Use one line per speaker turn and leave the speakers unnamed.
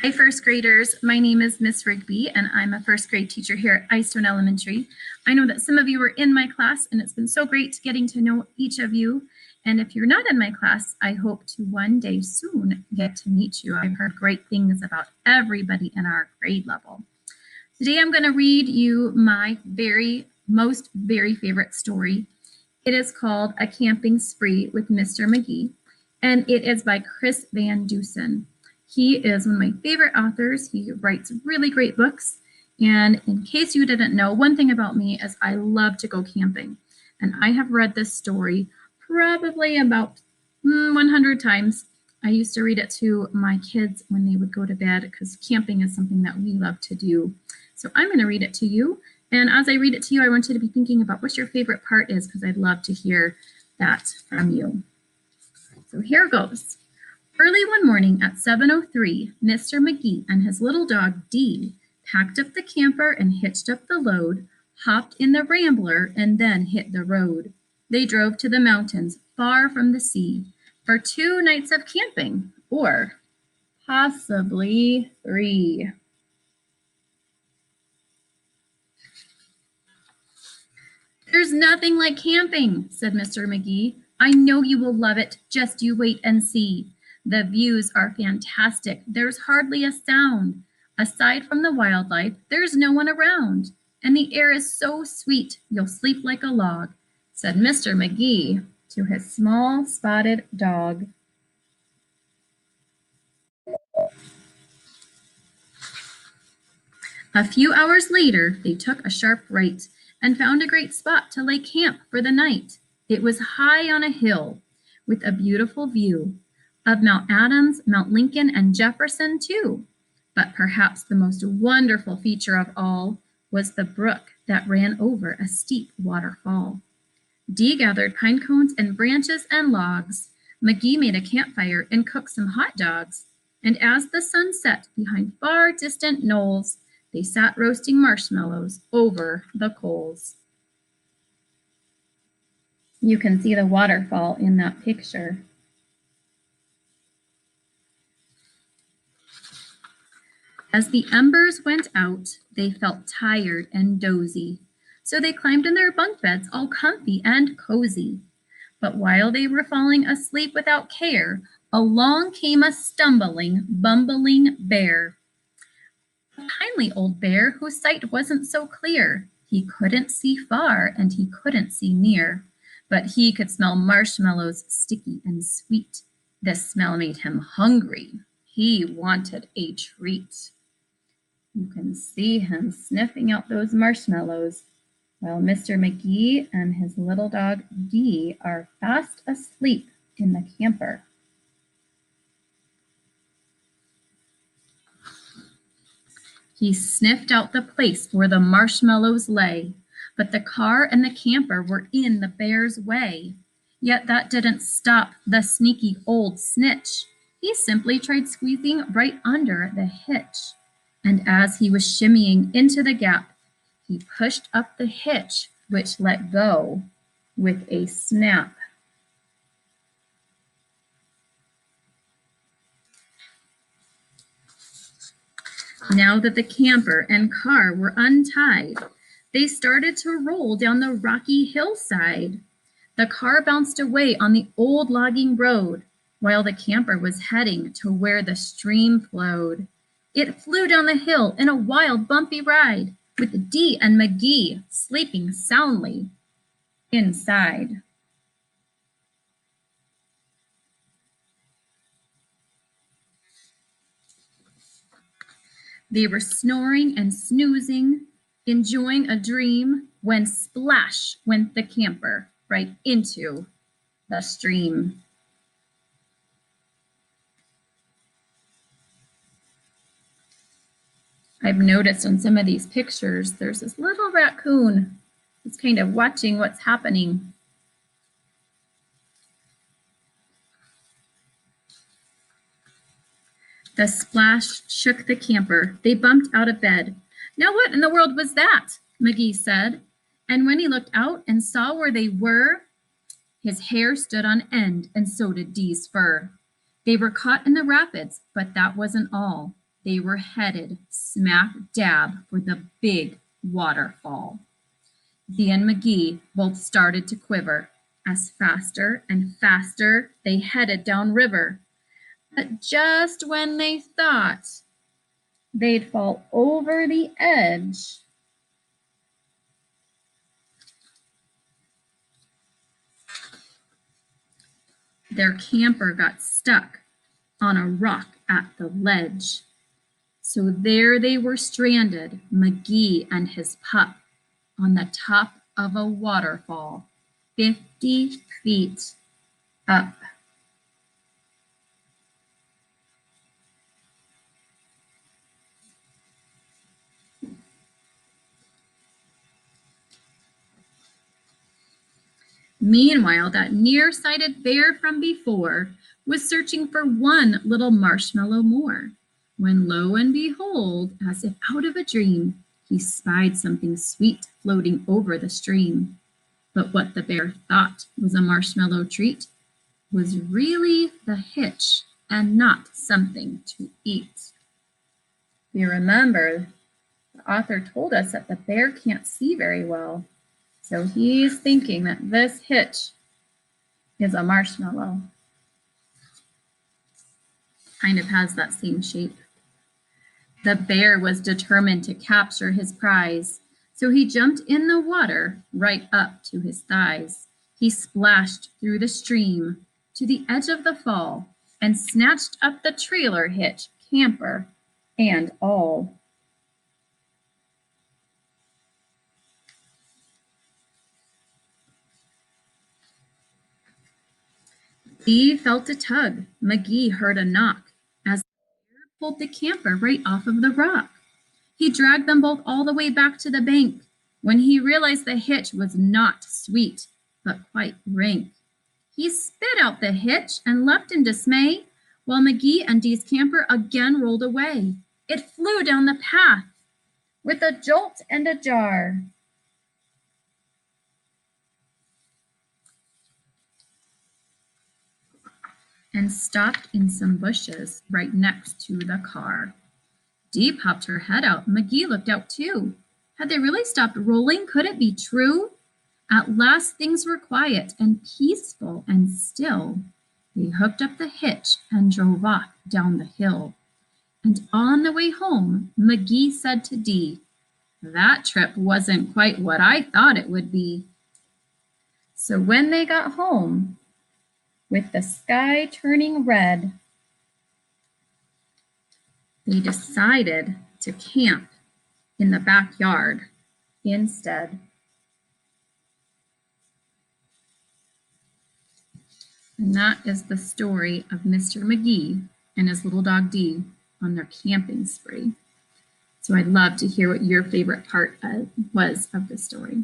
Hi, first graders. My name is Miss Rigby, and I'm a first grade teacher here at Istone Elementary. I know that some of you were in my class, and it's been so great getting to know each of you. And if you're not in my class, I hope to one day soon get to meet you. I've heard great things about everybody in our grade level. Today, I'm going to read you my very favorite story. It is called A Camping Spree with Mr. Magee, and it is by Chris Van Dusen. He is one of my favorite authors. He writes really great books. And in case you didn't know, one thing about me is I love to go camping. And I have read this story probably about 100 times. I used to read it to my kids when they would go to bed because camping is something that we love to do. So I'm going to read it to you. And as I read it to you, I want you to be thinking about what your favorite part is because I'd love to hear that from you. So here goes. Early one morning at 7:03, Mr. Magee and his little dog Dee packed up the camper and hitched up the load, hopped in the Rambler, and then hit the road. They drove to the mountains, far from the sea, for 2 nights of camping, or possibly 3. There's nothing like camping, said Mr. Magee. I know you will love it. Just you wait and see. The views are fantastic. There's hardly a sound. Aside from the wildlife, there's no one around. And the air is so sweet, you'll sleep like a log, said Mr. Magee to his small spotted dog. A few hours later, they took a sharp right and found a great spot to lay camp for the night. It was high on a hill with a beautiful view of Mount Adams, Mount Lincoln, and Jefferson too. But perhaps the most wonderful feature of all was the brook that ran over a steep waterfall. Dee gathered pine cones and branches and logs. Magee made a campfire and cooked some hot dogs. And as the sun set behind far distant knolls, they sat roasting marshmallows over the coals. You can see the waterfall in that picture. As the embers went out, they felt tired and dozy, so they climbed in their bunk beds all comfy and cozy. But while they were falling asleep without care, along came a stumbling, bumbling bear. A kindly old bear whose sight wasn't so clear. He couldn't see far and he couldn't see near, but he could smell marshmallows sticky and sweet. This smell made him hungry. He wanted a treat. You can see him sniffing out those marshmallows while Mr. Magee and his little dog Dee are fast asleep in the camper. He sniffed out the place where the marshmallows lay, but the car and the camper were in the bear's way. Yet that didn't stop the sneaky old snitch. He simply tried squeezing right under the hitch. And as he was shimmying into the gap, he pushed up the hitch, which let go with a snap. Now that the camper and car were untied, they started to roll down the rocky hillside. The car bounced away on the old logging road, while the camper was heading to where the stream flowed. It flew down the hill in a wild, bumpy ride, with Dee and Magee sleeping soundly inside. They were snoring and snoozing, enjoying a dream, when splash went the camper right into the stream. I've noticed on some of these pictures, there's this little raccoon that's kind of watching what's happening. The splash shook the camper. They bumped out of bed. Now what in the world was that? Magee said. And when he looked out and saw where they were, his hair stood on end, and so did Dee's fur. They were caught in the rapids, but that wasn't all. They were headed smack dab for the big waterfall. Dee and Magee both started to quiver as faster and faster they headed downriver. But just when they thought they'd fall over the edge, their camper got stuck on a rock at the ledge. So there they were stranded, Magee and his pup, on the top of a waterfall, 50 feet up. Meanwhile, that nearsighted bear from before was searching for one little marshmallow more, when lo and behold, as if out of a dream, he spied something sweet floating over the stream. But what the bear thought was a marshmallow treat was really the hitch and not something to eat. You remember, the author told us that the bear can't see very well, so he's thinking that this hitch is a marshmallow. Kind of has that same shape. The bear was determined to capture his prize, so he jumped in the water right up to his thighs. He splashed through the stream to the edge of the fall and snatched up the trailer hitch, camper, and all. Dee felt a tug. Magee heard a knock as the bear pulled the camper right off of the rock. He dragged them both all the way back to the bank when he realized the hitch was not sweet, but quite rank. He spit out the hitch and left in dismay, while Magee and Dee's camper again rolled away. It flew down the path with a jolt and a jar. And stopped in some bushes right next to the car. Dee popped her head out. Magee looked out too. Had they really stopped rolling? Could it be true? At last things were quiet and peaceful and still. They hooked up the hitch and drove off down the hill. And on the way home, Magee said to Dee, "That trip wasn't quite what I thought it would be." So when they got home, with the sky turning red, they decided to camp in the backyard instead. And that is the story of Mr. Magee and his little dog Dee on their camping spree. So I'd love to hear what your favorite part was of the story.